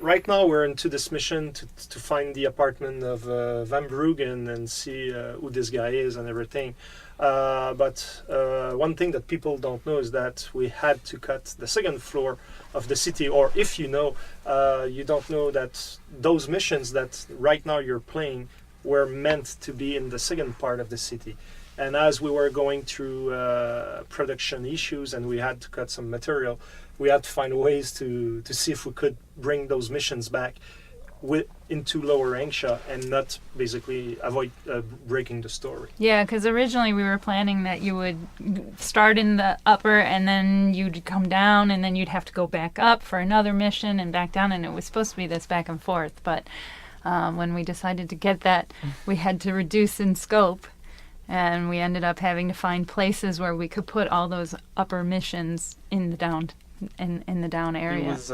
right now we're into this mission to find the apartment of Van Bruggen and see who this guy is and everything. But one thing that people don't know is that we had to cut the second floor of the city, or if you know, you don't know that those missions that right now you're playing were meant to be in the second part of the city. And as we were going through production issues and we had to cut some material, we had to find ways to see if we could bring those missions back into Lower Angsha and not basically avoid breaking the story. Yeah, because originally we were planning that you would start in the upper and then you'd come down and then you'd have to go back up for another mission and back down, and it was supposed to be this back and forth. But when we decided to get that, we had to reduce in scope. And we ended up having to find places where we could put all those upper missions in the down area. It was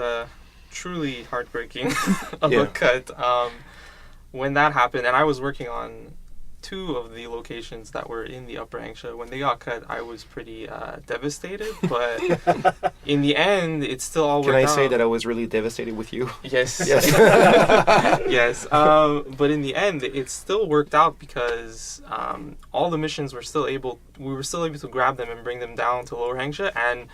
truly heartbreaking of a cut when that happened. And I was working on 2 of the locations that were in the Upper Angsha. When they got cut, I was pretty devastated. But in the end, it still all worked out. Can I say that I was really devastated with you? Yes. Yes. Yes. But in the end, it still worked out because all the missions were still able. We were still able to grab them and bring them down to Lower Hangsha. And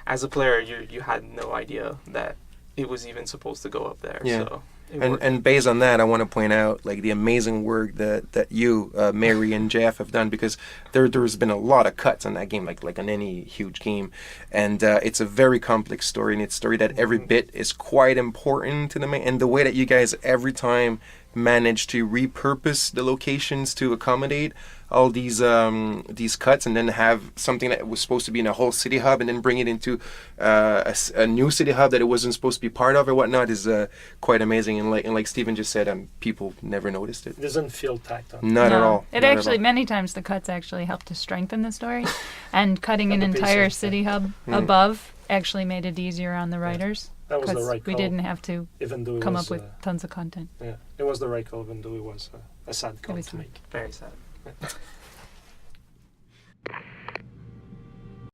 as a player, you had no idea that it was even supposed to go up there. Yeah. So. And based on that, I want to point out like the amazing work that you, Mary and Jeff have done, because there's been a lot of cuts on that game, like on any huge game, and it's a very complex story, and it's a story that every bit is quite important to the main, and the way that you guys every time manage to repurpose the locations to accommodate all these cuts, and then have something that was supposed to be in a whole city hub and then bring it into a new city hub that it wasn't supposed to be part of or whatnot is quite amazing. And like Stephen just said, people never noticed it. It doesn't feel tacked on. Not at all. It actually, many times the cuts actually helped to strengthen the story, and cutting an entire city hub above actually made it easier on the writers. That was the right call. We didn't have to come up with tons of content. Yeah, it was the right call, even though it was a sad call to make. Very sad.